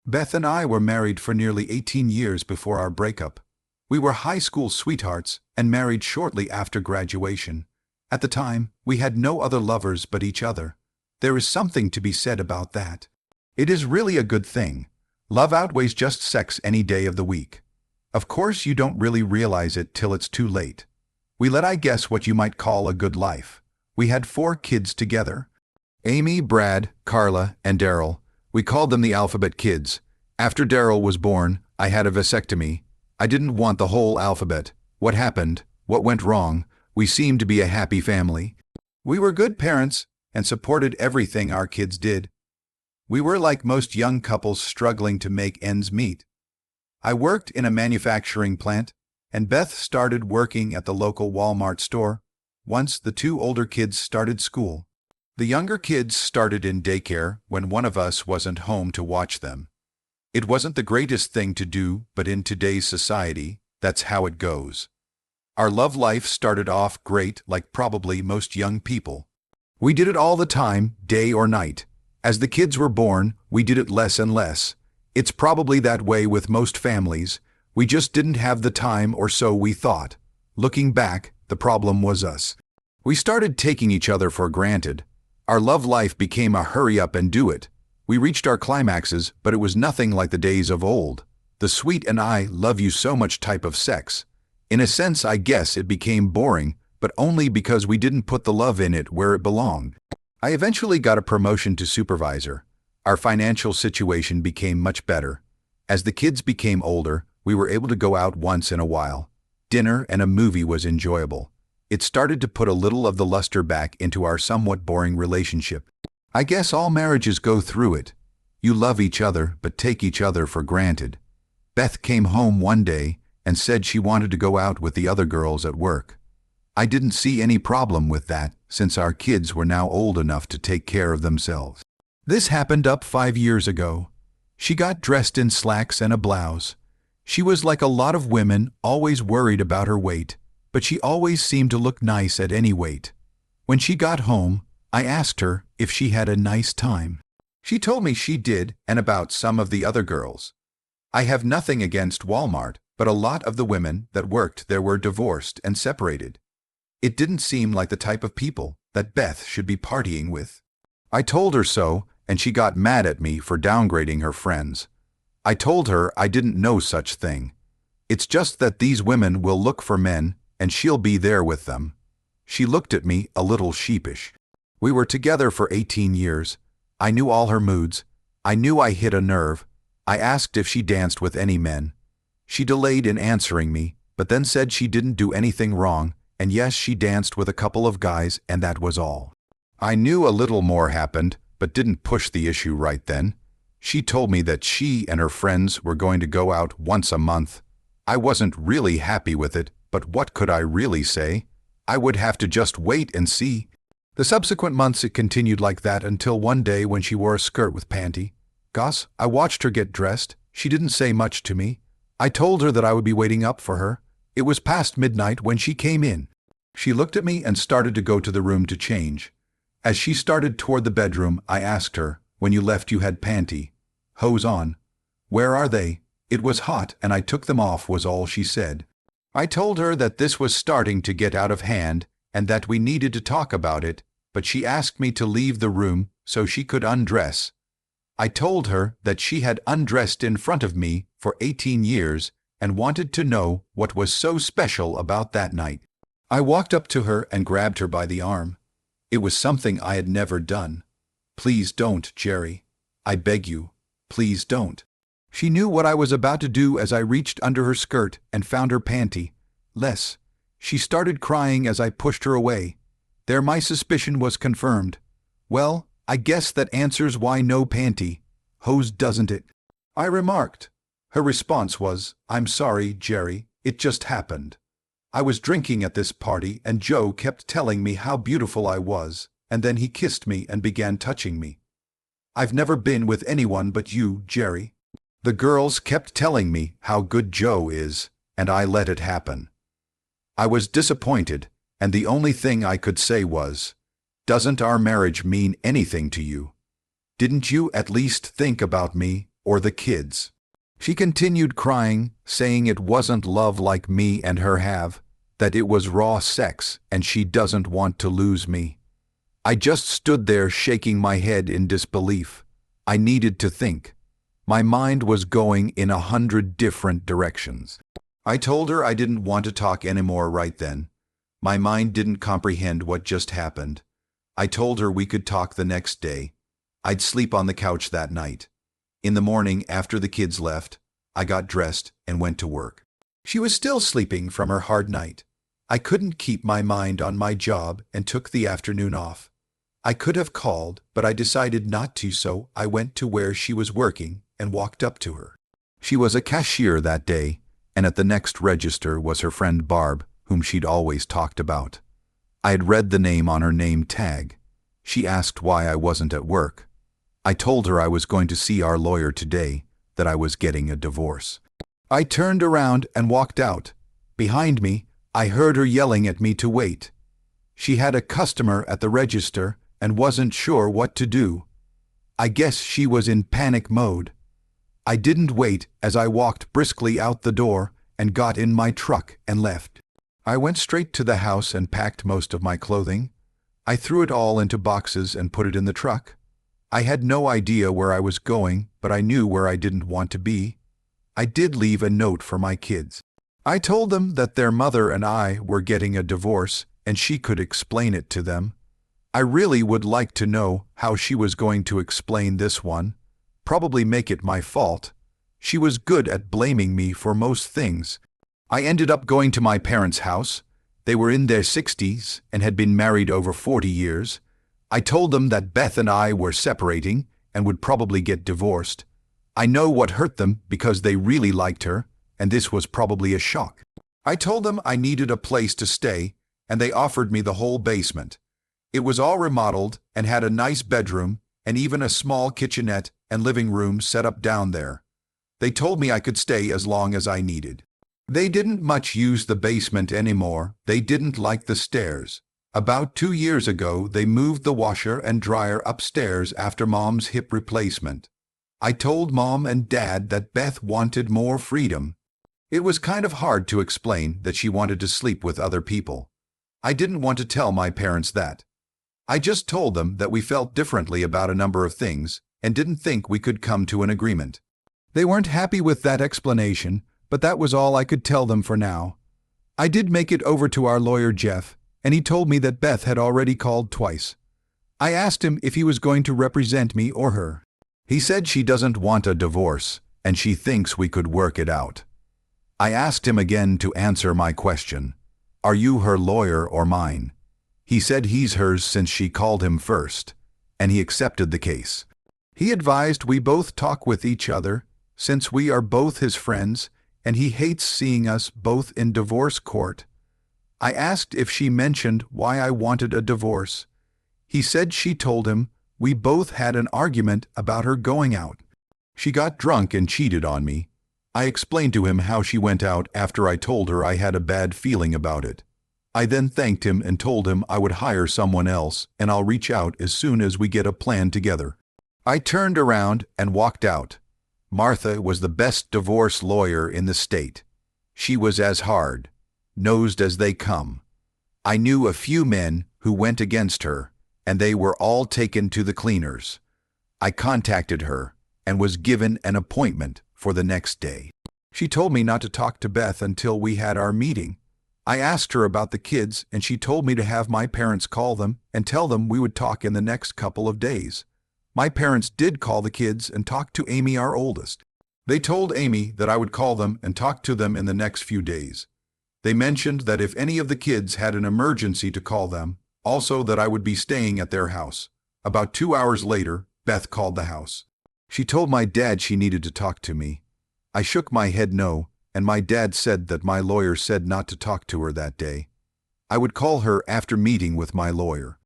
Beth and I were married for nearly 18 years before our breakup. We were high school sweethearts and married shortly after graduation. At the time, we had no other lovers but each other. There is something to be said about that. It is really a good thing. Love outweighs just sex any day of the week. Of course, you don't really realize it till it's too late. We led, I guess, what you might call a good life. We had 4 kids together. Amy, Brad, Carla, and Daryl. We called them the alphabet kids. After Daryl was born, I had a vasectomy. I didn't want the whole alphabet. What happened? What went wrong? We seemed to be a happy family. We were good parents and supported everything our kids did. We were like most young couples struggling to make ends meet. I worked in a manufacturing plant, and Beth started working at the local Walmart store. Once the 2 older kids started school. The younger kids started in daycare when one of us wasn't home to watch them. It wasn't the greatest thing to do, but in today's society, that's how it goes. Our love life started off great, like probably most young people. We did it all the time, day or night. As the kids were born, we did it less and less. It's probably that way with most families. We just didn't have the time, or so we thought. Looking back, the problem was us. We started taking each other for granted. Our love life became a hurry up and do it. We reached our climaxes, but it was nothing like the days of old. The sweet and I love you so much type of sex. In a sense, I guess it became boring, but only because we didn't put the love in it where it belonged. I eventually got a promotion to supervisor. Our financial situation became much better. As the kids became older, we were able to go out once in a while. Dinner and a movie was enjoyable. It started to put a little of the luster back into our somewhat boring relationship. I guess all marriages go through it. You love each other, but take each other for granted. Beth came home one day and said she wanted to go out with the other girls at work. I didn't see any problem with that, since our kids were now old enough to take care of themselves. This happened up 5 years ago. She got dressed in slacks and a blouse. She was like a lot of women, always worried about her weight, but she always seemed to look nice at any weight. When she got home, I asked her if she had a nice time. She told me she did, and about some of the other girls. I have nothing against Walmart, but a lot of the women that worked there were divorced and separated. It didn't seem like the type of people that Beth should be partying with. I told her so, and she got mad at me for downgrading her friends. I told her I didn't know such thing. It's just that these women will look for men, and she'll be there with them. She looked at me a little sheepish. We were together for 18 years. I knew all her moods. I knew I hit a nerve. I asked if she danced with any men. She delayed in answering me, but then said she didn't do anything wrong, and yes, she danced with a couple of guys, and that was all. I knew a little more happened, but didn't push the issue right then. She told me that she and her friends were going to go out once a month. I wasn't really happy with it, but what could I really say? I would have to just wait and see. The subsequent months it continued like that until one day when she wore a skirt with panty. Goss, I watched her get dressed. She didn't say much to me. I told her that I would be waiting up for her. It was past midnight when she came in. She looked at me and started to go to the room to change. As she started toward the bedroom, I asked her, "When you left you had panty hose on. Where are they?" "It was hot and I took them off," was all she said. I told her that this was starting to get out of hand and that we needed to talk about it, but she asked me to leave the room so she could undress. I told her that she had undressed in front of me for 18 years and wanted to know what was so special about that night. I walked up to her and grabbed her by the arm. It was something I had never done. "Please don't, Jerry. I beg you. Please don't." She knew what I was about to do as I reached under her skirt and found her panty. Less. She started crying as I pushed her away. There my suspicion was confirmed. "Well, I guess that answers why no panty hose, doesn't it?" I remarked. Her response was, "I'm sorry, Jerry, it just happened. I was drinking at this party and Joe kept telling me how beautiful I was, and then he kissed me and began touching me. I've never been with anyone but you, Jerry. The girls kept telling me how good Joe is, and I let it happen. I was disappointed, and the only thing I could say was, 'Doesn't our marriage mean anything to you? Didn't you at least think about me or the kids. She continued crying, saying it wasn't love like me and her have, that it was raw sex and she doesn't want to lose me. I just stood there shaking my head in disbelief. I needed to think. My mind was going in 100 different directions. I told her I didn't want to talk anymore right then. My mind didn't comprehend what just happened. I told her we could talk the next day. I'd sleep on the couch that night. In the morning, after the kids left, I got dressed and went to work. She was still sleeping from her hard night. I couldn't keep my mind on my job and took the afternoon off. I could have called, but I decided not to, so I went to where she was working and walked up to her. She was a cashier that day, and at the next register was her friend Barb, whom she'd always talked about. I had read the name on her name tag. She asked why I wasn't at work. I told her I was going to see our lawyer today, that I was getting a divorce. I turned around and walked out. Behind me, I heard her yelling at me to wait. She had a customer at the register and wasn't sure what to do. I guess she was in panic mode. I didn't wait as I walked briskly out the door and got in my truck and left. I went straight to the house and packed most of my clothing. I threw it all into boxes and put it in the truck. I had no idea where I was going, but I knew where I didn't want to be. I did leave a note for my kids. I told them that their mother and I were getting a divorce and she could explain it to them. I really would like to know how she was going to explain this one. Probably make it my fault. She was good at blaming me for most things. I ended up going to my parents' house. They were in their 60s and had been married over 40 years. I told them that Beth and I were separating and would probably get divorced. I know what hurt them because they really liked her, and this was probably a shock. I told them I needed a place to stay, and they offered me the whole basement. It was all remodeled and had a nice bedroom and even a small kitchenette and living room set up down there. They told me I could stay as long as I needed. They didn't much use the basement anymore. They didn't like the stairs. About 2 years ago, they moved the washer and dryer upstairs after Mom's hip replacement. I told Mom and Dad that Beth wanted more freedom. It was kind of hard to explain that she wanted to sleep with other people. I didn't want to tell my parents that. I just told them that we felt differently about a number of things and didn't think we could come to an agreement. They weren't happy with that explanation, but that was all I could tell them for now. I did make it over to our lawyer Jeff, and he told me that Beth had already called twice. I asked him if he was going to represent me or her. He said she doesn't want a divorce, and she thinks we could work it out. I asked him again to answer my question. Are you her lawyer or mine? He said he's hers since she called him first, and he accepted the case. He advised we both talk with each other, since we are both his friends, and he hates seeing us both in divorce court. I asked if she mentioned why I wanted a divorce. He said she told him we both had an argument about her going out. She got drunk and cheated on me. I explained to him how she went out after I told her I had a bad feeling about it. I then thanked him and told him I would hire someone else and I'll reach out as soon as we get a plan together. I turned around and walked out. Martha was the best divorce lawyer in the state. She was as hard-nosed as they come. I knew a few men who went against her, and they were all taken to the cleaners. I contacted her and was given an appointment for the next day. She told me not to talk to Beth until we had our meeting. I asked her about the kids, and she told me to have my parents call them and tell them we would talk in the next couple of days. My parents did call the kids and talk to Amy, our oldest. They told Amy that I would call them and talk to them in the next few days. They mentioned that if any of the kids had an emergency to call them, also that I would be staying at their house. About 2 hours later, Beth called the house. She told my dad she needed to talk to me. I shook my head no, and my dad said that my lawyer said not to talk to her that day. I would call her after meeting with my lawyer.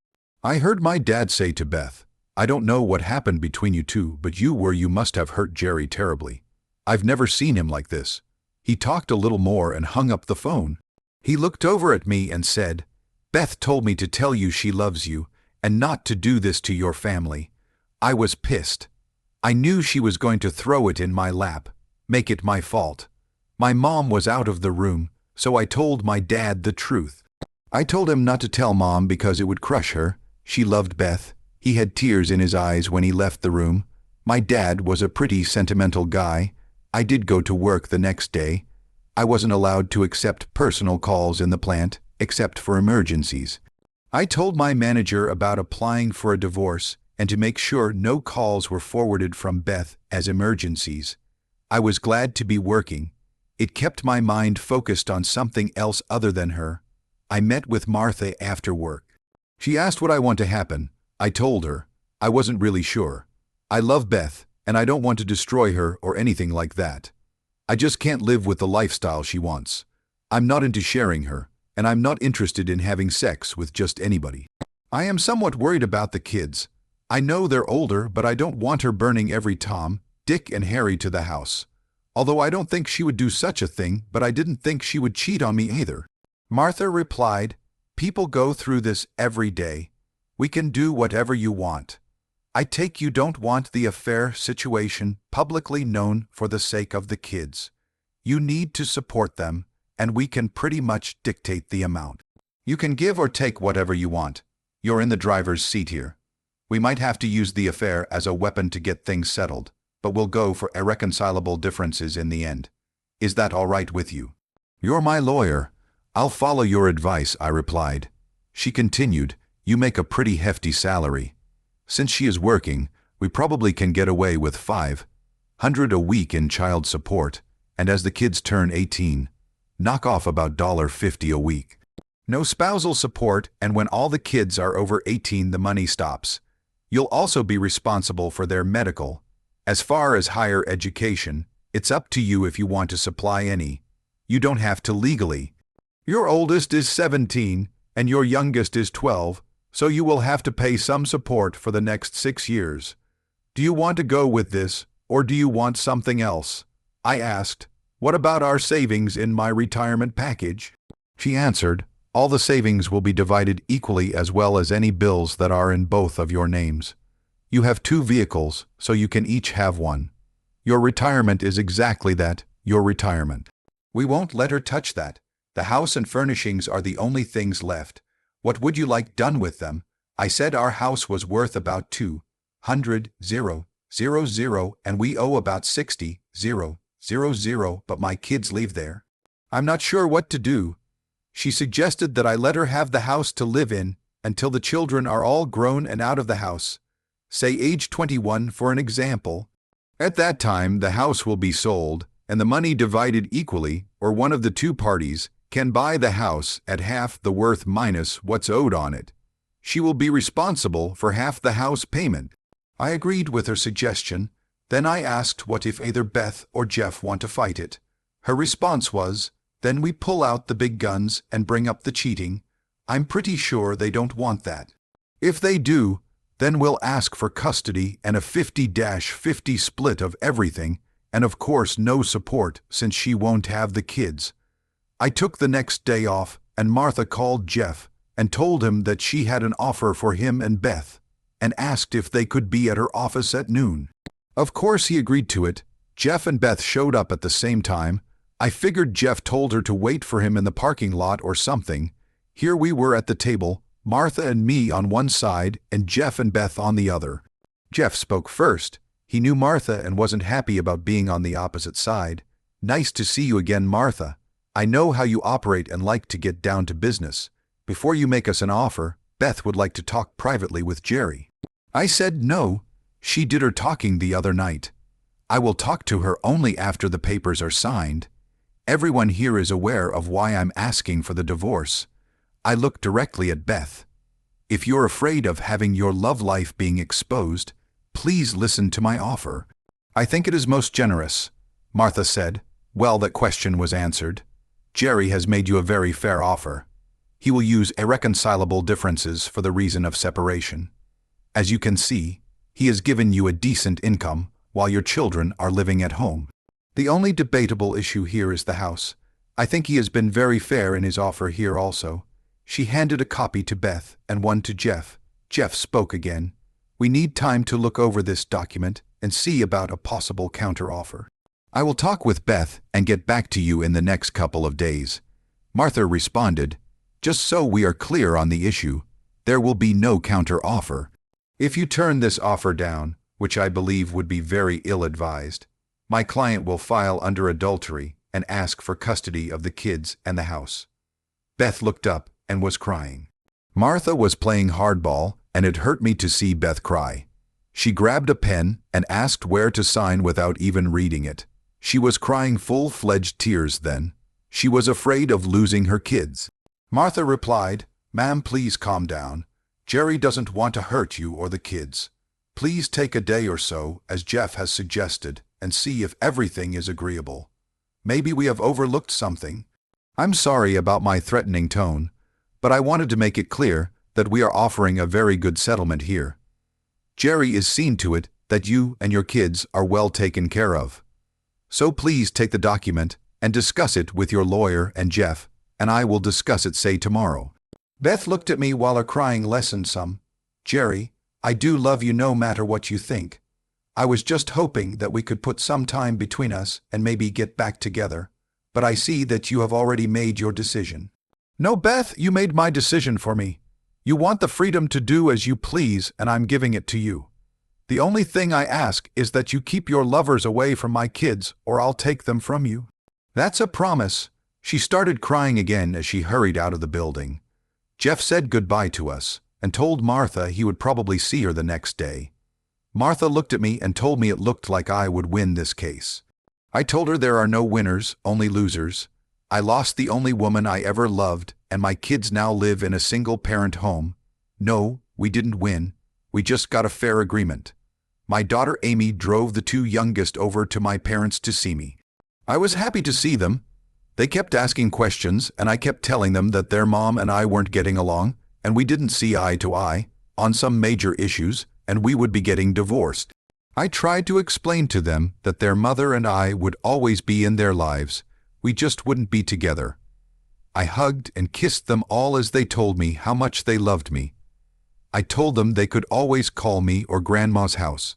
I heard my dad say to Beth, I don't know what happened between you two, but you must have hurt Jerry terribly. I've never seen him like this. He talked a little more and hung up the phone. He looked over at me and said, Beth told me to tell you she loves you and not to do this to your family. I was pissed. I knew she was going to throw it in my lap, make it my fault. My mom was out of the room, so I told my dad the truth. I told him not to tell Mom because it would crush her. She loved Beth. He had tears in his eyes when he left the room. My dad was a pretty sentimental guy. I did go to work the next day. I wasn't allowed to accept personal calls in the plant, except for emergencies. I told my manager about applying for a divorce and to make sure no calls were forwarded from Beth as emergencies. I was glad to be working. It kept my mind focused on something else other than her. I met with Martha after work. She asked what I want to happen. I told her. I wasn't really sure. I love Beth, and I don't want to destroy her or anything like that. I just can't live with the lifestyle she wants. I'm not into sharing her, and I'm not interested in having sex with just anybody. I am somewhat worried about the kids. I know they're older, but I don't want her burning every Tom, Dick, and Harry to the house. Although I don't think she would do such a thing, but I didn't think she would cheat on me either. Martha replied, "People go through this every day. We can do whatever you want. I take you don't want the affair situation publicly known for the sake of the kids. You need to support them, and we can pretty much dictate the amount. You can give or take whatever you want. You're in the driver's seat here. We might have to use the affair as a weapon to get things settled, but we'll go for irreconcilable differences in the end. Is that all right with you?" "You're my lawyer. I'll follow your advice," I replied. She continued, "You make a pretty hefty salary. Since she is working, we probably can get away with $500 a week in child support, and as the kids turn 18, knock off about $50 a week. No spousal support, and when all the kids are over 18, the money stops. You'll also be responsible for their medical. As far as higher education, it's up to you if you want to supply any. You don't have to legally. Your oldest is 17, and your youngest is 12, so you will have to pay some support for the next 6 years. Do you want to go with this, or do you want something else?" I asked, "What about our savings in my retirement package?" She answered, "All the savings will be divided equally as well as any bills that are in both of your names. You have 2 vehicles, so you can each have one. Your retirement is exactly that, your retirement. We won't let her touch that. The house and furnishings are the only things left. What would you like done with them?" I said our house was worth about $200,000, and we owe about $60,000, but my kids live there. I'm not sure what to do. She suggested that I let her have the house to live in until the children are all grown and out of the house. Say age 21 for an example. At that time, the house will be sold, and the money divided equally, or one of the 2 parties can buy the house at half the worth minus what's owed on it. She will be responsible for half the house payment. I agreed with her suggestion. Then I asked what if either Beth or Jeff want to fight it. Her response was, "Then we pull out the big guns and bring up the cheating. I'm pretty sure they don't want that. If they do, then we'll ask for custody and a 50-50 split of everything, and of course no support since she won't have the kids." I took the next day off, and Martha called Jeff and told him that she had an offer for him and Beth, and asked if they could be at her office at noon. Of course he agreed to it. Jeff and Beth showed up at the same time. I figured Jeff told her to wait for him in the parking lot or something. Here we were at the table, Martha and me on one side and Jeff and Beth on the other. Jeff spoke first. He knew Martha and wasn't happy about being on the opposite side. "Nice to see you again, Martha. I know how you operate and like to get down to business. Before you make us an offer, Beth would like to talk privately with Jerry." I said no. She did her talking the other night. I will talk to her only after the papers are signed. Everyone here is aware of why I'm asking for the divorce. I looked directly at Beth. "If you're afraid of having your love life being exposed, please listen to my offer." "I think it is most generous," Martha said. Well, that question was answered. Jerry has made you a very fair offer. He will use irreconcilable differences for the reason of separation. As you can see, he has given you a decent income while your children are living at home. The only debatable issue here is the house. I think he has been very fair in his offer here also. She handed a copy to Beth and one to Jeff. Jeff spoke again. "We need time to look over this document and see about a possible counteroffer. I will talk with Beth and get back to you in the next couple of days. Martha responded, just so we are clear on the issue, there will be no counteroffer. If you turn this offer down, which I believe would be very ill-advised, my client will file under adultery and ask for custody of the kids and the house. Beth looked up and was crying. Martha was playing hardball, and it hurt me to see Beth cry. She grabbed a pen and asked where to sign without even reading it. She was crying full-fledged tears then. She was afraid of losing her kids. Martha replied, "Ma'am, please calm down. Jerry doesn't want to hurt you or the kids. Please take a day or so, as Jeff has suggested, and see if everything is agreeable. Maybe we have overlooked something. I'm sorry about my threatening tone, but I wanted to make it clear that we are offering a very good settlement here. Jerry is seen to it that you and your kids are well taken care of. So please take the document and discuss it with your lawyer and Jeff, and I will discuss it, say, tomorrow." Beth looked at me while her crying lessened some. "Jerry, I do love you no matter what you think. I was just hoping that we could put some time between us and maybe get back together, but I see that you have already made your decision." "No, Beth, you made my decision for me. You want the freedom to do as you please, and I'm giving it to you. The only thing I ask is that you keep your lovers away from my kids, or I'll take them from you." "That's a promise." She started crying again as she hurried out of the building. Jeff said goodbye to us and told Martha he would probably see her the next day. Martha looked at me and told me it looked like I would win this case. I told her there are no winners, only losers. I lost the only woman I ever loved, and my kids now live in a single-parent home. No, we didn't win. We just got a fair agreement. My daughter Amy drove the two youngest over to my parents to see me. I was happy to see them. They kept asking questions, and I kept telling them that their mom and I weren't getting along, and we didn't see eye to eye on some major issues, and we would be getting divorced. I tried to explain to them that their mother and I would always be in their lives. We just wouldn't be together. I hugged and kissed them all as they told me how much they loved me. I told them they could always call me or Grandma's house.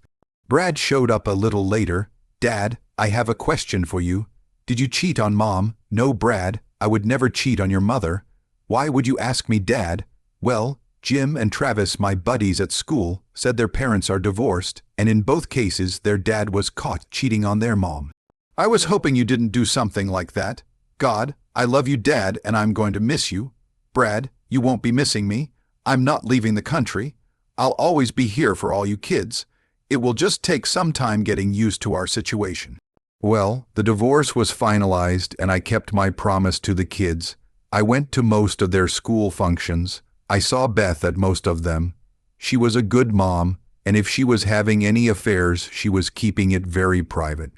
Brad showed up a little later. "Dad, I have a question for you. Did you cheat on Mom?" "No, Brad, I would never cheat on your mother." "Why would you ask me, Dad?" "Well, Jim and Travis, my buddies at school, said their parents are divorced, and in both cases their dad was caught cheating on their mom. I was hoping you didn't do something like that. God, I love you, Dad, and I'm going to miss you. Brad, you won't be missing me. I'm not leaving the country. I'll always be here for all you kids. It will just take some time getting used to our situation." Well, the divorce was finalized, and I kept my promise to the kids. I went to most of their school functions. I saw Beth at most of them. She was a good mom, and if she was having any affairs, she was keeping it very private.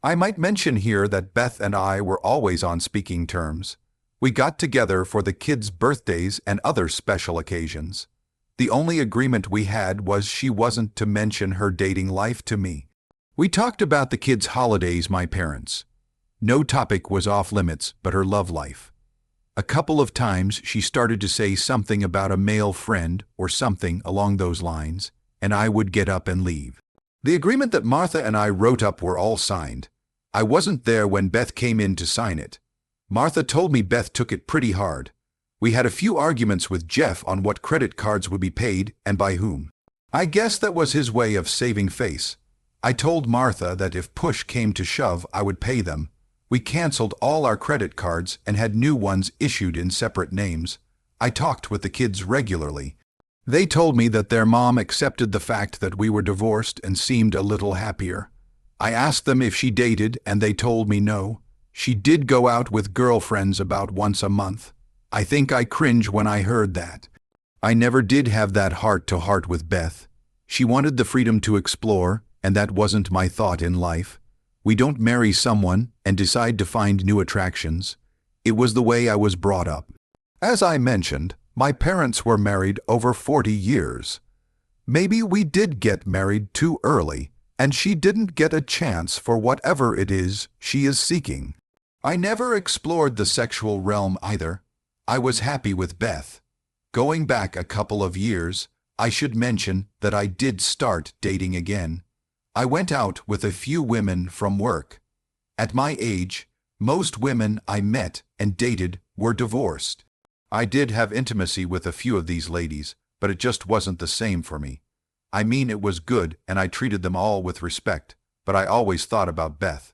I might mention here that Beth and I were always on speaking terms. We got together for the kids' birthdays and other special occasions. The only agreement we had was she wasn't to mention her dating life to me. We talked about the kids' holidays, my parents. No topic was off limits but her love life. A couple of times she started to say something about a male friend or something along those lines, and I would get up and leave. The agreement that Martha and I wrote up were all signed. I wasn't there when Beth came in to sign it. Martha told me Beth took it pretty hard. We had a few arguments with Jeff on what credit cards would be paid and by whom. I guess that was his way of saving face. I told Martha that if push came to shove, I would pay them. We canceled all our credit cards and had new ones issued in separate names. I talked with the kids regularly. They told me that their mom accepted the fact that we were divorced and seemed a little happier. I asked them if she dated, and they told me no. She did go out with girlfriends about once a month. I think I cringed when I heard that. I never did have that heart-to-heart with Beth. She wanted the freedom to explore, and that wasn't my thought in life. We don't marry someone and decide to find new attractions. It was the way I was brought up. As I mentioned, my parents were married over 40 years. Maybe we did get married too early, and she didn't get a chance for whatever it is she is seeking. I never explored the sexual realm either. I was happy with Beth. Going back a couple of years, I should mention that I did start dating again. I went out with a few women from work. At my age, most women I met and dated were divorced. I did have intimacy with a few of these ladies, but it just wasn't the same for me. I mean, it was good and I treated them all with respect, but I always thought about Beth.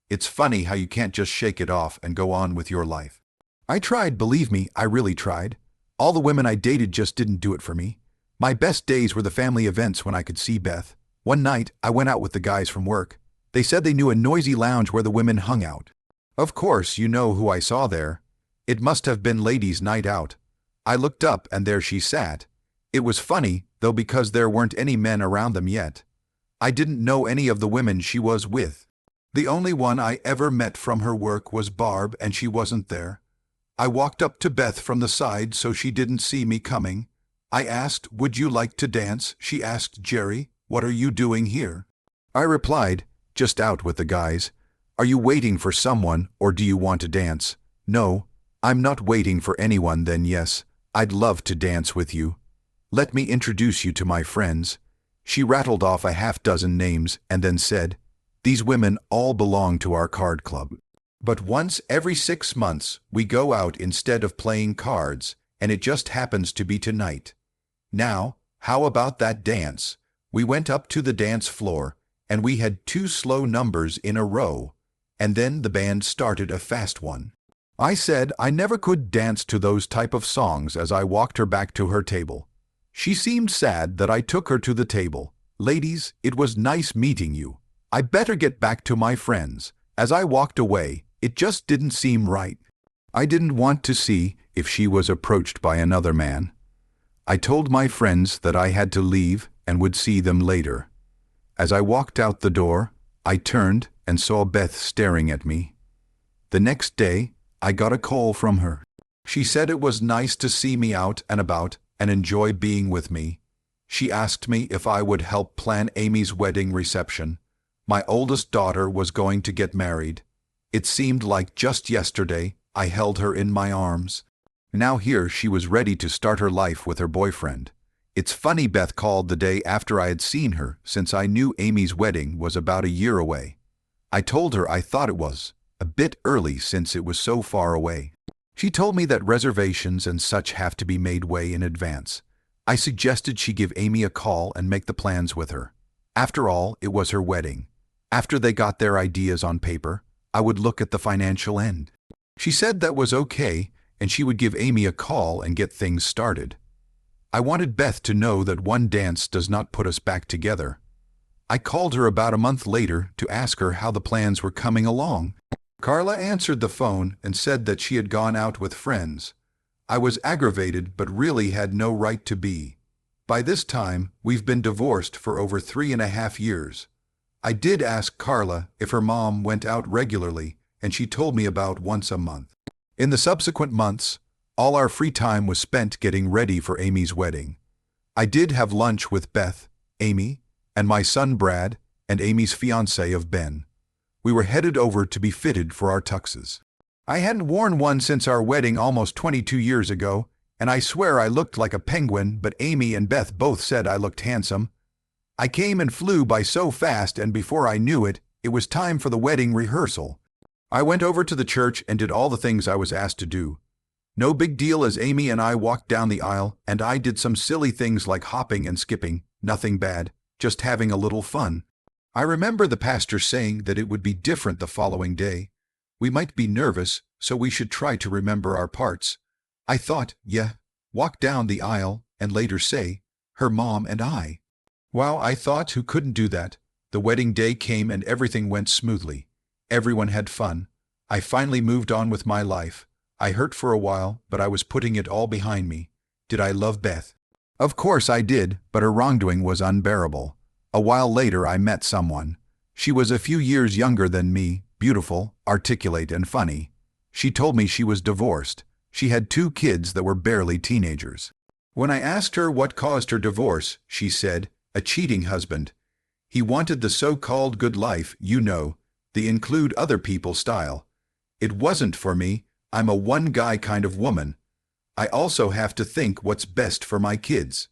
It's funny how you can't just shake it off and go on with your life. I tried, believe me, I really tried. All the women I dated just didn't do it for me. My best days were the family events when I could see Beth. One night, I went out with the guys from work. They said they knew a noisy lounge where the women hung out. Of course, you know who I saw there. It must have been ladies' night out. I looked up and there she sat. It was funny, though, because there weren't any men around them yet. I didn't know any of the women she was with. The only one I ever met from her work was Barb, and she wasn't there. I walked up to Beth from the side so she didn't see me coming. I asked, "Would you like to dance?" She asked, "Jerry, what are you doing here?" I replied, "Just out with the guys." "Are you waiting for someone, or do you want to dance?" "No, I'm not waiting for anyone." "Then yes, I'd love to dance with you. Let me introduce you to my friends." She rattled off a half-dozen names and then said, "These women all belong to our card club. But once every 6 months we go out instead of playing cards, and it just happens to be tonight. Now, how about that dance?" We went up to the dance floor, and we had 2 slow numbers in a row, and then the band started a fast one. I said I never could dance to those type of songs as I walked her back to her table. She seemed sad that I took her to the table. "Ladies, it was nice meeting you. I better get back to my friends." As I walked away, it just didn't seem right. I didn't want to see if she was approached by another man. I told my friends that I had to leave and would see them later. As I walked out the door, I turned and saw Beth staring at me. The next day, I got a call from her. She said it was nice to see me out and about and enjoy being with me. She asked me if I would help plan Amy's wedding reception. My oldest daughter was going to get married. It seemed like just yesterday I held her in my arms. Now here she was ready to start her life with her boyfriend. It's funny Beth called the day after I had seen her, since I knew Amy's wedding was about a year away. I told her I thought it was a bit early since it was so far away. She told me that reservations and such have to be made way in advance. I suggested she give Amy a call and make the plans with her. After all, it was her wedding. After they got their ideas on paper, I would look at the financial end. She said that was okay, and she would give Amy a call and get things started. I wanted Beth to know that one dance does not put us back together. I called her about a month later to ask her how the plans were coming along. Carla answered the phone and said that she had gone out with friends. I was aggravated but really had no right to be. By this time, we've been divorced for over 3.5 years. I did ask Carla if her mom went out regularly, and she told me about once a month. In the subsequent months, all our free time was spent getting ready for Amy's wedding. I did have lunch with Beth, Amy, and my son Brad, and Amy's fiancé of Ben. We were headed over to be fitted for our tuxes. I hadn't worn one since our wedding almost 22 years ago, and I swear I looked like a penguin, but Amy and Beth both said I looked handsome. I came and flew by so fast, and before I knew it, it was time for the wedding rehearsal. I went over to the church and did all the things I was asked to do. No big deal as Amy and I walked down the aisle, and I did some silly things like hopping and skipping, nothing bad, just having a little fun. I remember the pastor saying that it would be different the following day. We might be nervous, so we should try to remember our parts. I thought, yeah, walk down the aisle and later say, her mom and I. Wow, I thought, who couldn't do that? The wedding day came and everything went smoothly. Everyone had fun. I finally moved on with my life. I hurt for a while, but I was putting it all behind me. Did I love Beth? Of course I did, but her wrongdoing was unbearable. A while later I met someone. She was a few years younger than me, beautiful, articulate, and funny. She told me she was divorced. She had 2 kids that were barely teenagers. When I asked her what caused her divorce, she said, a cheating husband. He wanted the so-called good life, you know, the include other people style. It wasn't for me. I'm a one-guy kind of woman. I also have to think what's best for my kids.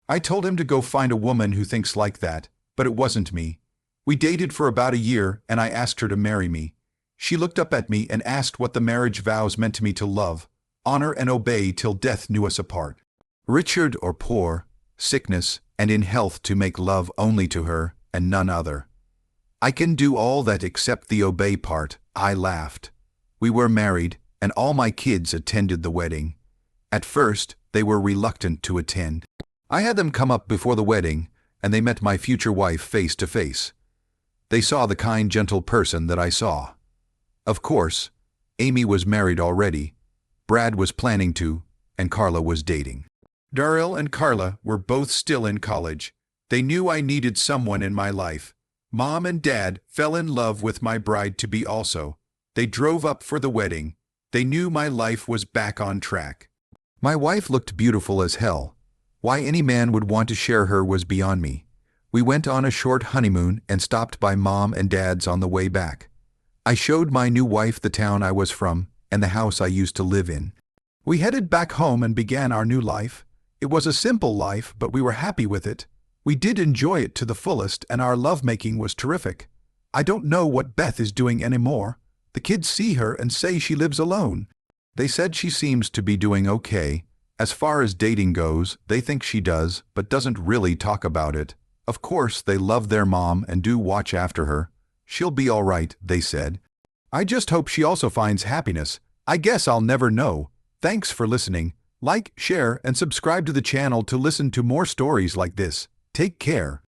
I told him to go find a woman who thinks like that, but it wasn't me. We dated for about a year, and I asked her to marry me. She looked up at me and asked what the marriage vows meant to me: to love, honor, and obey till death knew us apart. Richard or poor, sickness, and in health, to make love only to her and none other. I can do all that except the obey part, I laughed. We were married, and all my kids attended the wedding. At first, they were reluctant to attend. I had them come up before the wedding, and they met my future wife face to face. They saw the kind, gentle person that I saw. Of course, Amy was married already, Brad was planning to, and Carla was dating. Daryl and Carla were both still in college. They knew I needed someone in my life. Mom and Dad fell in love with my bride-to-be also. They drove up for the wedding. They knew my life was back on track. My wife looked beautiful as hell. Why any man would want to share her was beyond me. We went on a short honeymoon and stopped by Mom and Dad's on the way back. I showed my new wife the town I was from and the house I used to live in. We headed back home and began our new life. It was a simple life, but we were happy with it. We did enjoy it to the fullest, and our lovemaking was terrific. I don't know what Beth is doing anymore. The kids see her and say she lives alone. They said she seems to be doing okay. As far as dating goes, they think she does, but doesn't really talk about it. Of course, they love their mom and do watch after her. She'll be all right, they said. I just hope she also finds happiness. I guess I'll never know. Thanks for listening. Like, share, and subscribe to the channel to listen to more stories like this. Take care.